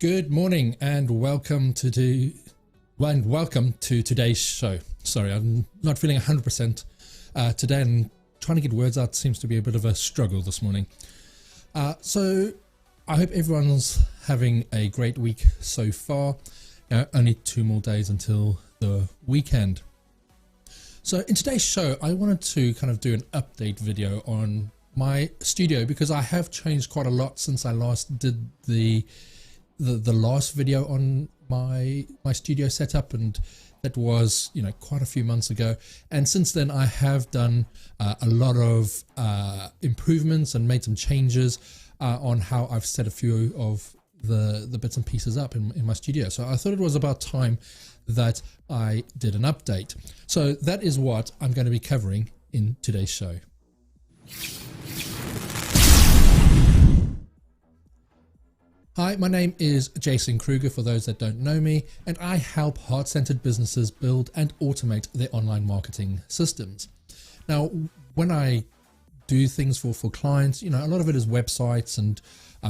Good morning and welcome to today's show. Sorry, I'm not feeling 100% today, and trying to get words out seems to be a bit of a struggle this morning. So I hope everyone's having a great week so far. Only 2 more days until the weekend. So in today's show, I wanted to kind of do an update video on my studio because I have changed quite a lot since I last did the last video on my studio setup, and that was quite a few months ago. And since then I have done a lot of improvements and made some changes on how I've set a few of the bits and pieces up in my studio. So I thought it was about time that I did an update. So that is what I'm going to be covering in today's show. Hi, my name is Jason Kruger, for those that don't know me, and I help heart-centered businesses build and automate their online marketing systems. Now, when I do things for clients, a lot of it is websites and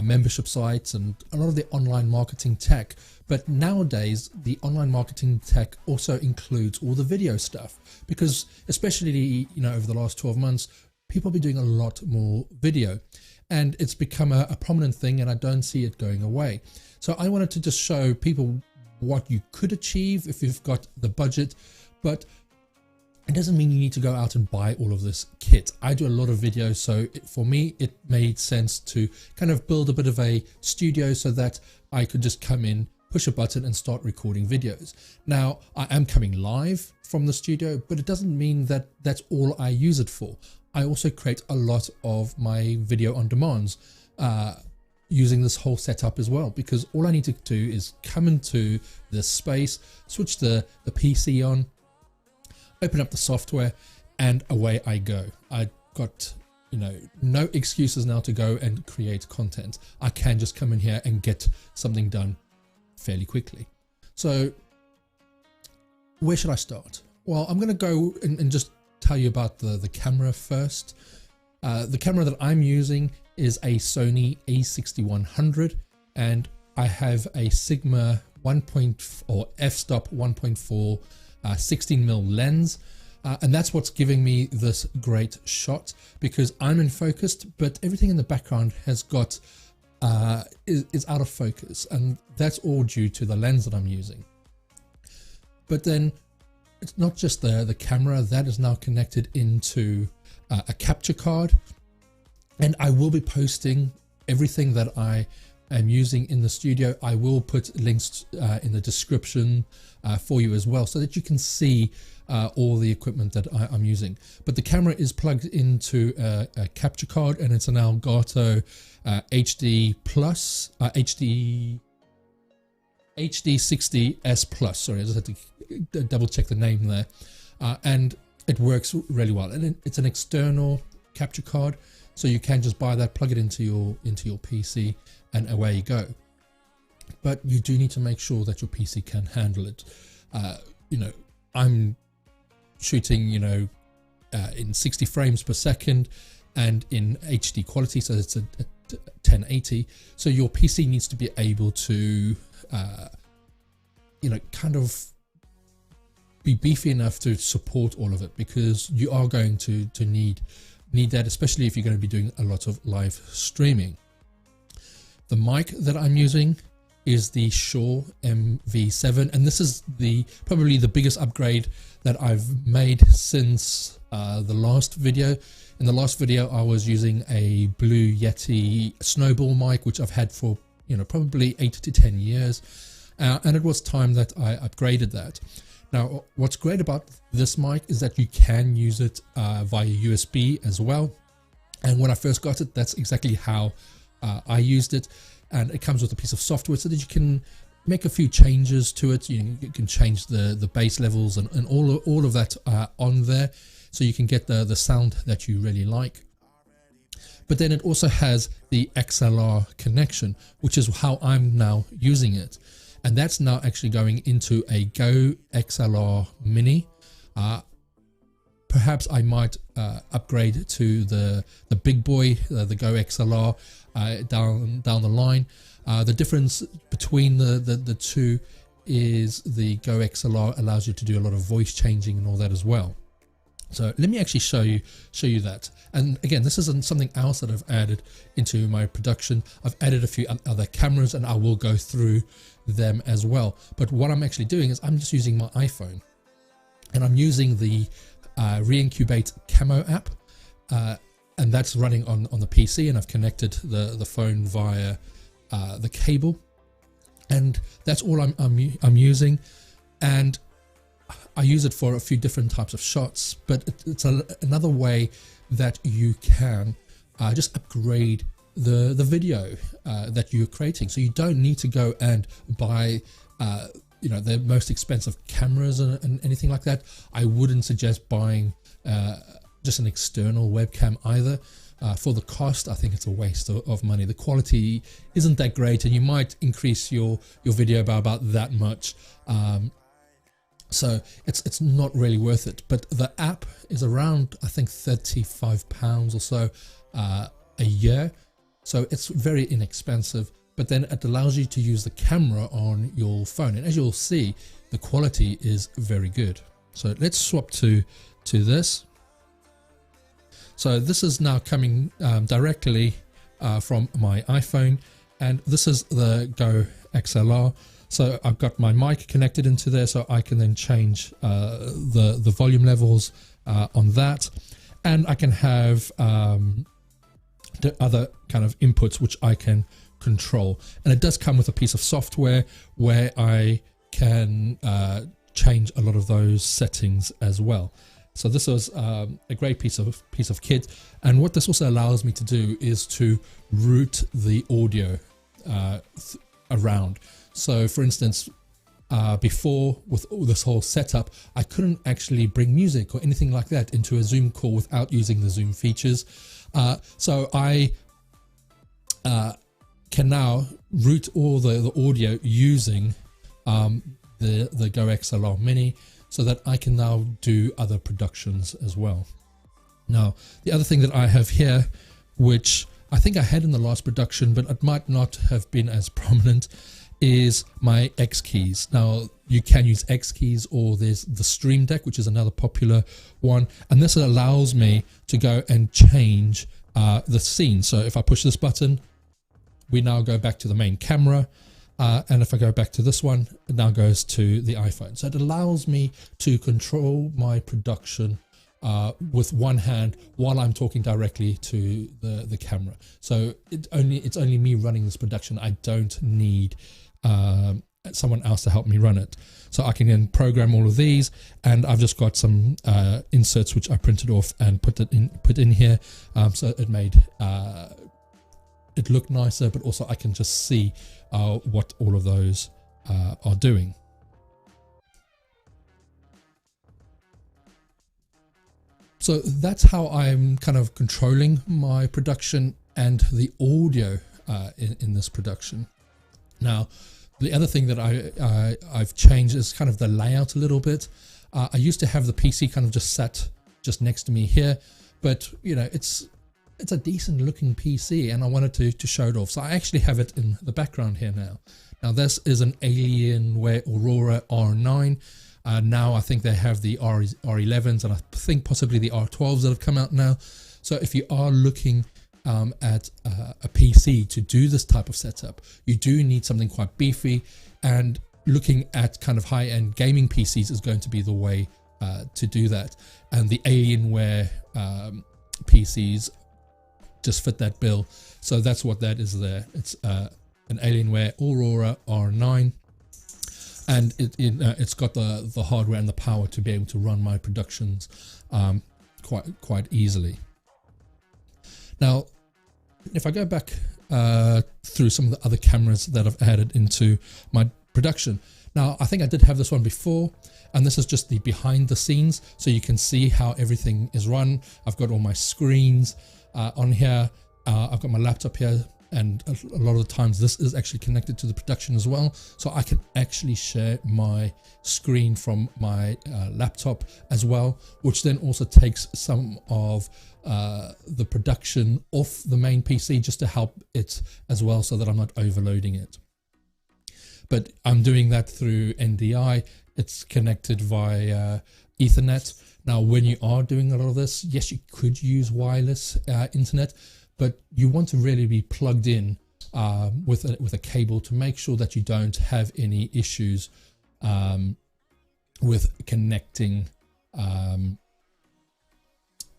membership sites and a lot of the online marketing tech. But nowadays, the online marketing tech also includes all the video stuff, because especially, over the last 12 months, people have been doing a lot more video. And it's become a prominent thing, and I don't see it going away. So I wanted to just show people what you could achieve if you've got the budget, but it doesn't mean you need to go out and buy all of this kit. I do a lot of videos, so for me, it made sense to kind of build a bit of a studio so that I could just come in, push a button and start recording videos. Now, I am coming live from the studio, but it doesn't mean that that's all I use it for. I also create a lot of my video on demands using this whole setup as well, because all I need to do is come into this space, switch the PC on, open up the software, and away I go. I got no excuses now to go and create content. I can just come in here and get something done fairly quickly. So where should I start? Well, I'm going to go and just tell you about the camera first. The camera that I'm using is a Sony a6100, and I have a Sigma f-stop 1.4 16mm lens, and that's what's giving me this great shot, because I'm in focus, but everything in the background has got is out of focus, and that's all due to the lens that I'm using. But then it's not just the camera that is now connected into a capture card, and I will be posting everything that I am using in the studio. I will put links in the description for you as well, so that you can see all the equipment that I'm using. But the camera is plugged into a capture card, and it's an Elgato HD Plus HD60S Plus. Sorry, I just had to double check the name there, and it works really well. And it's an external capture card, so you can just buy that, plug it into your PC, and away you go. But you do need to make sure that your PC can handle it. I'm shooting in 60 frames per second and in HD quality, so it's a 1080. So your PC needs to be able to kind of be beefy enough to support all of it, because you are going to need that, especially if you're going to be doing a lot of live streaming. The mic that I'm using is the Shure MV7, and this is probably the biggest upgrade that I've made since the last video. In the last video, I was using a Blue Yeti Snowball mic, which I've had for probably 8 to 10 years, and it was time that I upgraded that. Now, what's great about this mic is that you can use it via USB as well. And when I first got it, that's exactly how I used it. And it comes with a piece of software so that you can make a few changes to it. You can change the bass levels and all of that on there, so you can get the sound that you really like. But then it also has the XLR connection, which is how I'm now using it. And that's now actually going into a Go XLR Mini. perhaps I might upgrade to the big boy, the Go XLR down the line. The difference between the two is the Go XLR allows you to do a lot of voice changing and all that as well. So let me actually show you that. And again, this isn't something else that I've added into my production. I've added a few other cameras, and I will go through them as well. But what I'm actually doing is I'm just using my iPhone, and I'm using the Reincubate Camo app, and that's running on the PC, and I've connected the phone via the cable, and that's all I'm using. And I use it for a few different types of shots, but it's another way that you can just upgrade the video that you're creating. So you don't need to go and buy the most expensive cameras and anything like that. I wouldn't suggest buying just an external webcam either. For the cost, I think it's a waste of money. The quality isn't that great, and you might increase your video by about that much. So it's not really worth it. But the app is around, I think, £35 or so a year. So it's very inexpensive, but then it allows you to use the camera on your phone. And as you'll see, the quality is very good. So let's swap to this. So this is now coming directly from my iPhone, and this is the Go XLR. So I've got my mic connected into there, so I can then change the volume levels on that, and I can have the other kind of inputs which I can control. And it does come with a piece of software where I can change a lot of those settings as well. So this was a great piece of kit, and what this also allows me to do is to route the audio around. So for instance, before, with all this whole setup, I couldn't actually bring music or anything like that into a Zoom call without using the Zoom features. So I can now route all the audio using the Go XLR Mini, so that I can now do other productions as well. Now, the other thing that I have here, which I think I had in the last production, but it might not have been as prominent, is my X keys. Now, you can use X keys, or there's the Stream Deck, which is another popular one. And this allows me to go and change the scene. So if I push this button, we now go back to the main camera. And if I go back to this one, it now goes to the iPhone. So it allows me to control my production with one hand while I'm talking directly to the camera. So it's only me running this production. I don't need someone else to help me run it. So I can then program all of these, and I've just got some inserts which I printed off and put in here. So it made it look nicer, but also I can just see what all of those are doing. So that's how I'm kind of controlling my production and the audio in this production. Now, the other thing that I've changed is kind of the layout a little bit. I used to have the PC kind of just sat just next to me here, but you know, it's a decent looking PC, and I wanted to show it off. So I actually have it in the background here now. Now this is an Alienware Aurora R9. Now I think they have the R11s, and I think possibly the R12s that have come out now. So if you are looking at a PC to do this type of setup, you do need something quite beefy, and looking at kind of high-end gaming PCs is going to be the way to do that. And the Alienware PCs just fit that bill. So that's what that is there. It's an Alienware Aurora R9, and it's got the hardware and the power to be able to run my productions quite easily. Now, if I go back through some of the other cameras that I've added into my production. Now, I think I did have this one before, and this is just the behind the scenes, so you can see how everything is run. I've got all my screens on here. I've got my laptop here and a lot of the times this is actually connected to the production as well, so I can actually share my screen from my laptop as well, which then also takes some of the production off the main PC just to help it as well, so that I'm not overloading it. But I'm doing that through NDI. It's connected via Ethernet. Now, when you are doing a lot of this, yes, you could use wireless internet, but you want to really be plugged in with a cable to make sure that you don't have any issues with connecting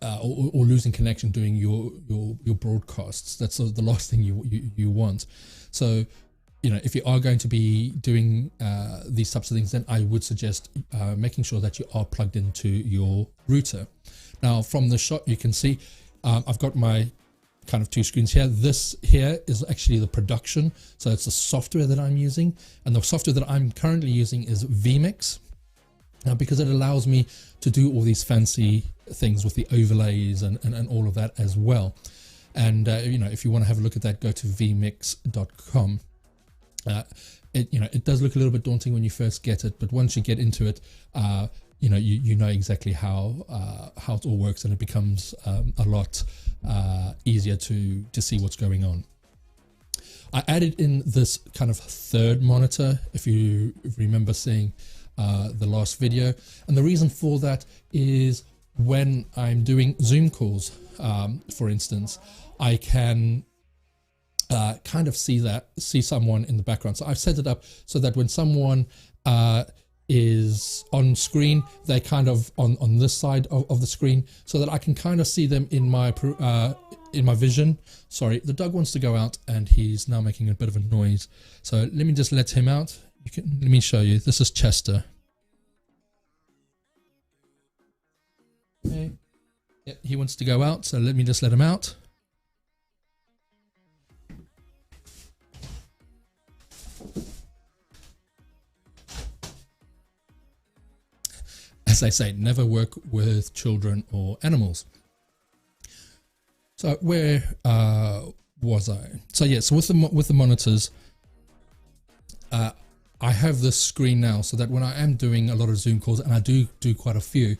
or losing connection during your broadcasts. That's the last thing you want. So, you know, if you are going to be doing these types of things, then I would suggest making sure that you are plugged into your router. Now, from the shot, you can see I've got my kind of two screens here. This here is actually the production. So it's the software that I'm using. And the software that I'm currently using is vMix, because it allows me to do all these fancy things with the overlays and all of that as well. And, you know, if you want to have a look at that, go to vmix.com. It does look a little bit daunting when you first get it, but once you get into it, you know exactly how it all works, and it becomes a lot easier to see what's going on. I added in this kind of third monitor, if you remember seeing the last video, and the reason for that is when I'm doing Zoom calls, for instance, I can kind of see someone in the background. So I've set it up so that when someone is on screen, they're kind of on this side of the screen, so that I can kind of see them in my vision. Sorry, the dog wants to go out and he's now making a bit of a noise. So let me just let him out. Let me show you. This is Chester. Okay. Yeah, he wants to go out, so let me just let him out. As I say, never work with children or animals. So where was I? So yeah, so with the monitors, I have this screen now, so that when I am doing a lot of Zoom calls, and I do quite a few,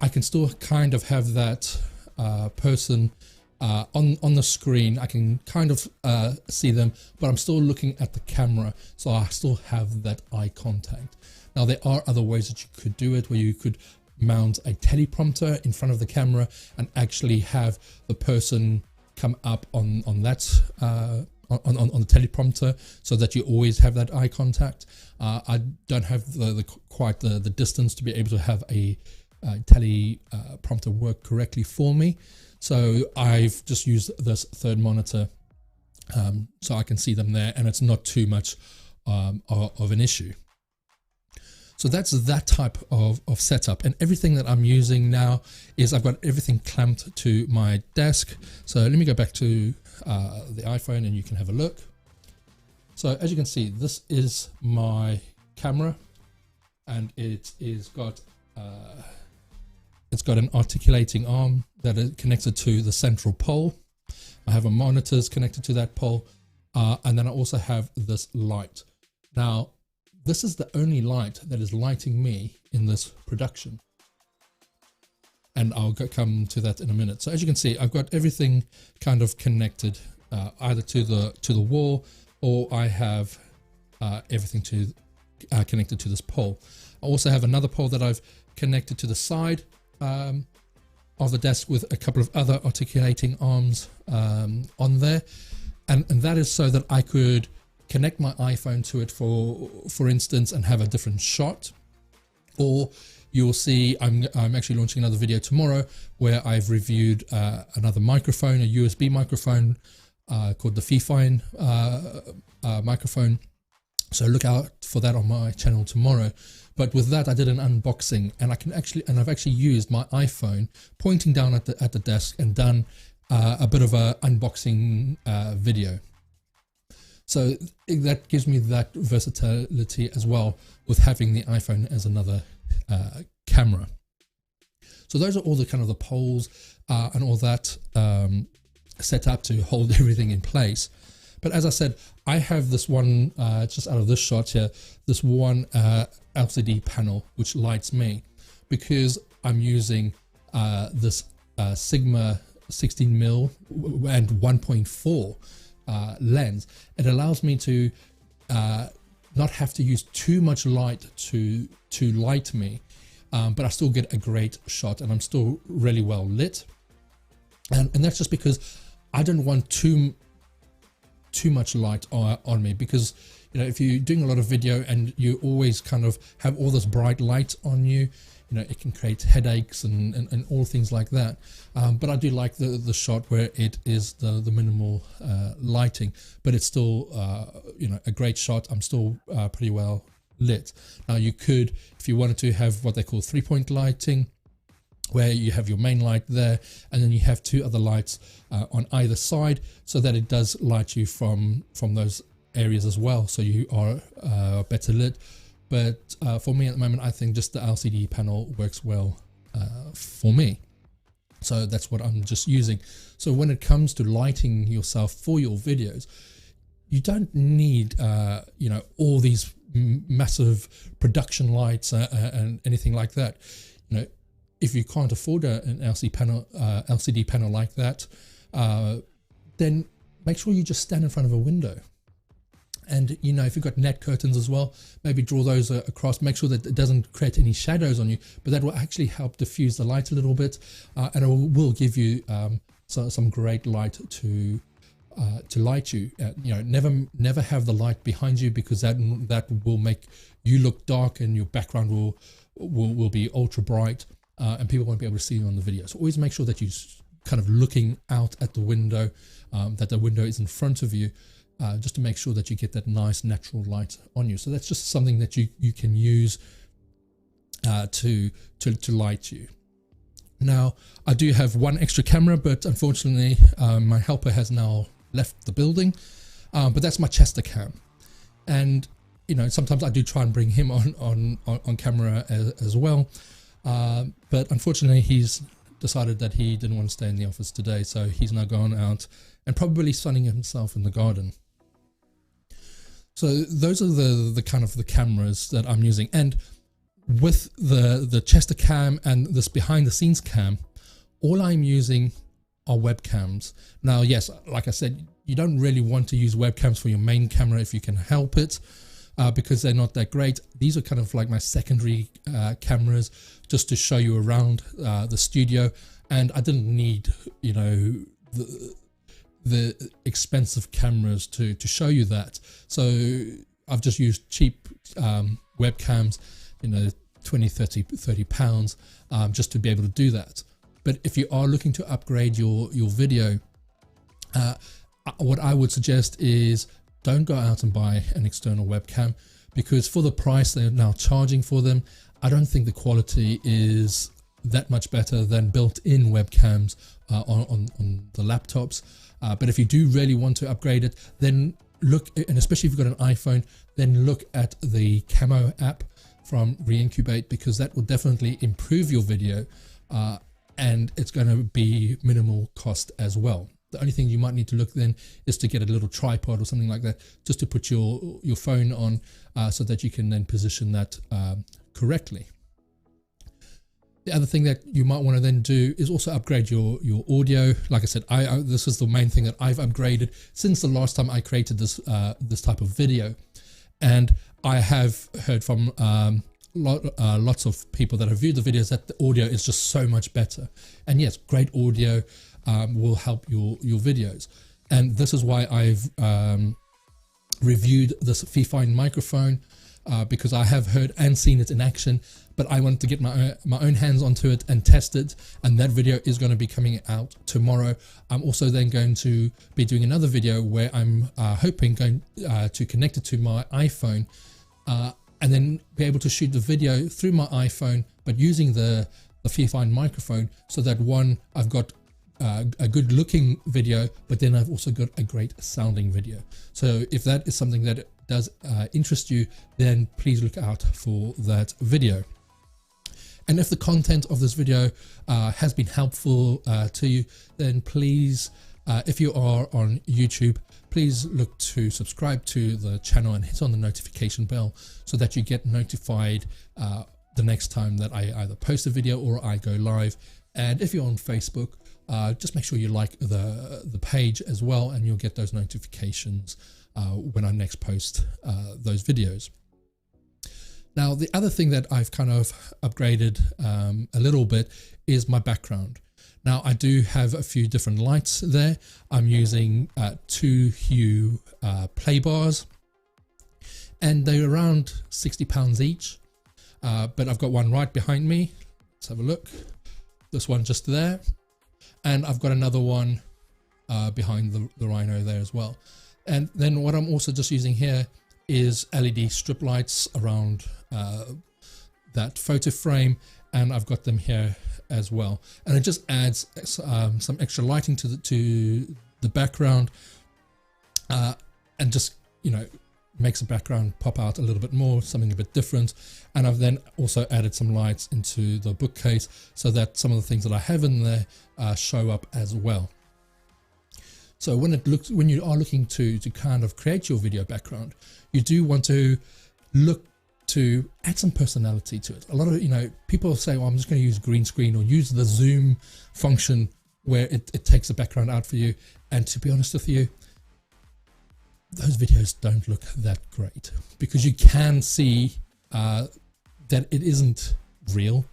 I can still kind of have that person on the screen. I can kind of see them, but I'm still looking at the camera, so I still have that eye contact. Now, there are other ways that you could do it, where you could mount a teleprompter in front of the camera and actually have the person come up on that on the teleprompter, so that you always have that eye contact. I don't have quite the distance to be able to have a teleprompter work correctly for me, so I've just used this third monitor, so I can see them there, and it's not too much of an issue. So that's that type of setup, and everything that I'm using now is I've got everything clamped to my desk. So let me go back to the iPhone and you can have a look. So as you can see, this is my camera, and it's got an articulating arm that is connected to the central pole. I have a monitors connected to that pole, and then I also have this light. Now, this is the only light that is lighting me in this production, and I'll come to that in a minute. So as you can see, I've got everything kind of connected either to the wall, or I have everything connected to this pole. I also have another pole that I've connected to the side of the desk with a couple of other articulating arms on there, and that is so that I could connect my iPhone to it, for instance, and have a different shot. Or you'll see I'm actually launching another video tomorrow where I've reviewed another microphone, a USB microphone called the Fifine microphone. So look out for that on my channel tomorrow. But with that, I did an unboxing, and I've actually used my iPhone pointing down at the desk and done a bit of a unboxing video. So that gives me that versatility as well, with having the iPhone as another camera. So those are all the kind of the polls and all that. set up to hold everything in place. But as I said, I have this one, just out of this shot here, this one LCD panel which lights me, because I'm using this Sigma 16mm and 1.4 lens. It allows me to not have to use too much light to light me, but I still get a great shot and I'm still really well lit. And that's just because I don't want too much light on me, because if you're doing a lot of video and you always kind of have all this bright light on you, it can create headaches and all things like that. But I do like the shot where it is the minimal lighting, but it's still a great shot. I'm still pretty well lit. Now you could, if you wanted to, have what they call 3-point lighting, where you have your main light there and then you have 2 other lights on either side, so that it does light you from those areas as well, so you are better lit. But for me at the moment, I think just the LCD panel works well for me, so that's what I'm just using. So when it comes to lighting yourself for your videos, you don't need all these massive production lights and anything like that. If you can't afford an LCD panel like that, then make sure you just stand in front of a window. And if you've got net curtains as well, maybe draw those across. Make sure that it doesn't create any shadows on you, but that will actually help diffuse the light a little bit, and it will give you some great light to light you. Never have the light behind you, because that will make you look dark and your background will be ultra bright. And people won't be able to see you on the video. So always make sure that you're kind of looking out at the window, that the window is in front of you, just to make sure that you get that nice natural light on you. So that's just something that you can use to light you. Now, I do have one extra camera, but unfortunately my helper has now left the building, but that's my Chester cam. And sometimes I do try and bring him on camera as well. But unfortunately he's decided that he didn't want to stay in the office today, so he's now gone out and probably sunning himself in the garden. So those are the kind of the cameras that I'm using. And with the Chester cam and this behind the scenes cam, all I'm using are webcams. Now, yes, like I said, you don't really want to use webcams for your main camera if you can help it, because they're not that great. These are kind of like my secondary cameras, just to show you around the studio. And I didn't need, the expensive cameras to show you that. So I've just used cheap webcams, 20, 30 pounds, just to be able to do that. But if you are looking to upgrade your video, what I would suggest is don't go out and buy an external webcam, because for the price they're now charging for them, I don't think the quality is that much better than built-in webcams on the laptops. But if you do really want to upgrade it, then look, and especially if you've got an iPhone, then look at the Camo app from Reincubate, because that will definitely improve your video, and it's going to be minimal cost as well. The only thing you might need to look then is to get a little tripod or something like that, just to put your phone on, so that you can then position that correctly. The other thing that you might want to then do is also upgrade your audio. Like I said, this is the main thing that I've upgraded since the last time I created this type of video. And I have heard from lots of people that have viewed the videos that the audio is just so much better. And yes, great audio will help your videos. And this is why I've reviewed this Fifine microphone, because I have heard and seen it in action, but I wanted to get my own hands onto it and test it, and that video is going to be coming out tomorrow. I'm also then going to be doing another video where I'm hoping to connect it to my iPhone, and then be able to shoot the video through my iPhone, but using the Fifine microphone, so that one, I've got a good looking video, but then I've also got a great sounding video. So if that is something that does interest you, then please look out for that video. And if the content of this video has been helpful to you, then please If you are on YouTube, please look to subscribe to the channel and hit on the notification bell so that you get notified the next time that I either post a video or I go live. And if you're on Facebook, just make sure you like the page as well, and you'll get those notifications when I next post those videos. Now, the other thing that I've kind of upgraded a little bit is my background. Now, I do have a few different lights there. I'm using 2 Hue play bars, and they're around £60 each. But I've got one right behind me. Let's have a look. This one just there. And I've got another one behind the Rhino there as well. And then what I'm also just using here is LED strip lights around that photo frame, and I've got them here as well. And it just adds some extra lighting to the background, and just, you know, makes the background pop out a little bit more, something a bit different. And I've then also added some lights into the bookcase so that some of the things that I have in there show up as well. So when you are looking to kind of create your video background, you do want to look to add some personality to it. A lot of, you know, people say, well, I'm just going to use green screen or use the zoom function where it takes the background out for you. And to be honest with you, those videos don't look that great, because you can see that it isn't real,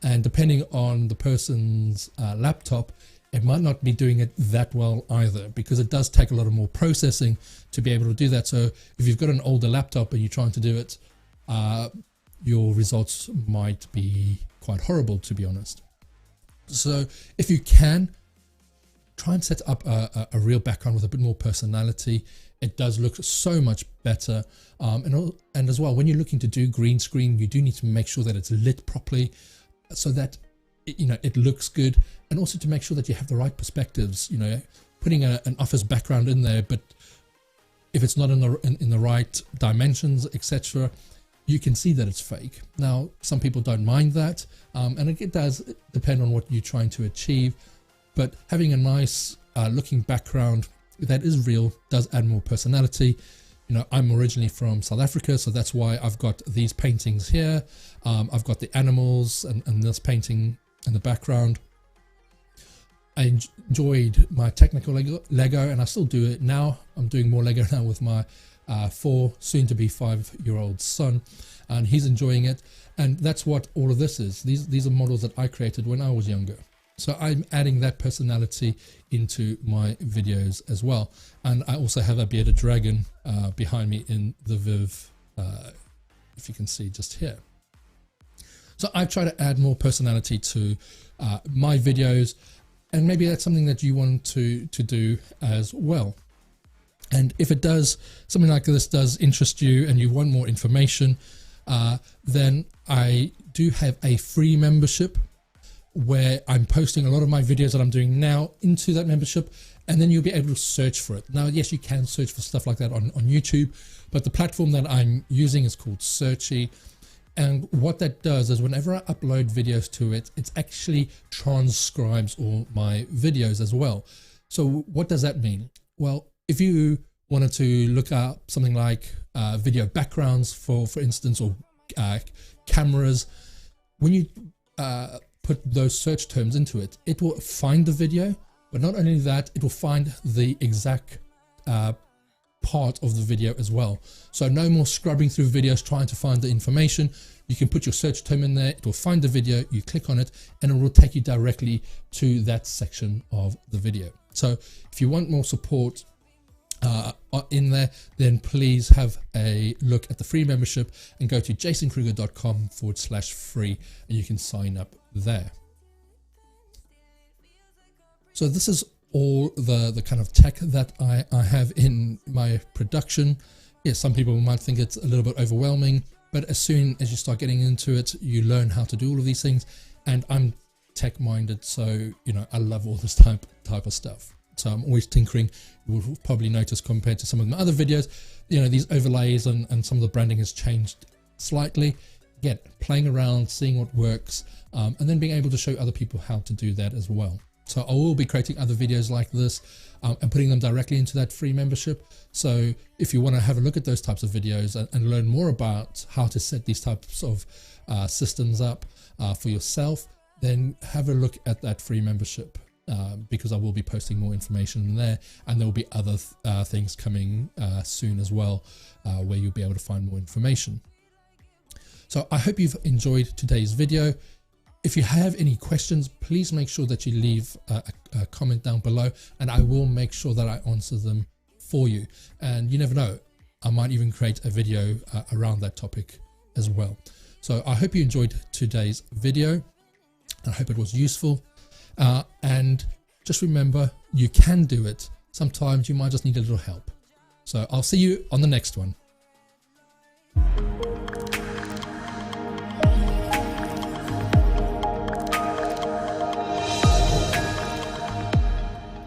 and depending on the person's laptop, it might not be doing it that well either, because it does take a lot of more processing to be able to do that. So if you've got an older laptop and you're trying to do it, your results might be quite horrible, to be honest. So if you can, try and set up a real background with a bit more personality. It does look so much better. And as well, when you're looking to do green screen, you do need to make sure that it's lit properly so that it looks good, and also to make sure that you have the right perspectives. You know, putting an office background in there, but if it's not in the right dimensions, etc., you can see that it's fake. Now, some people don't mind that, and it does depend on what you're trying to achieve. But having a nice looking background that is real does add more personality. You know, I'm originally from South Africa, so that's why I've got these paintings here. I've got the animals and this painting in the background. I enjoyed my technical Lego, and I still do it now. I'm doing more Lego now with my 4, soon to be 5-year-old son, and he's enjoying it. And that's what all of this is. These are models that I created when I was younger. So I'm adding that personality into my videos as well. And I also have a bearded dragon behind me in the Viv, if you can see just here. So I've tried to add more personality to my videos, and maybe that's something that you want to do as well. And if it does, something like this does interest you and you want more information, then I do have a free membership where I'm posting a lot of my videos that I'm doing now into that membership, and then you'll be able to search for it. Now, yes, you can search for stuff like that on YouTube, but the platform that I'm using is called Searchy. And what that does is whenever I upload videos to it, it actually transcribes all my videos as well. So what does that mean? Well, if you wanted to look up something like video backgrounds, for instance, or cameras, when you put those search terms into it, it will find the video, but not only that, it will find the exact part of the video as well. So no more scrubbing through videos trying to find the information. You can put your search term in there, it will find the video, you click on it, and it will take you directly to that section of the video. So if you want more support in there, then please have a look at the free membership and go to jasonkruger.com/free, and you can sign up there. So this is all the kind of tech that I have in my production. Yes, some people might think it's a little bit overwhelming, but as soon as you start getting into it, you learn how to do all of these things. And I'm tech minded, so I love all this type of stuff. So I'm always tinkering. You will probably notice, compared to some of my other videos, these overlays and some of the branding has changed slightly. Again, playing around, seeing what works, and then being able to show other people how to do that as well. So I will be creating other videos like this and putting them directly into that free membership. So if you want to have a look at those types of videos and learn more about how to set these types of systems up for yourself, then have a look at that free membership, because I will be posting more information in there, and there will be other things coming soon as well, where you'll be able to find more information. So I hope you've enjoyed today's video. If you have any questions, please make sure that you leave a comment down below, and I will make sure that I answer them for you. And you never know, I might even create a video around that topic as well. So I hope you enjoyed today's video. I hope it was useful. And just remember, you can do it. Sometimes you might just need a little help. So I'll see you on the next one.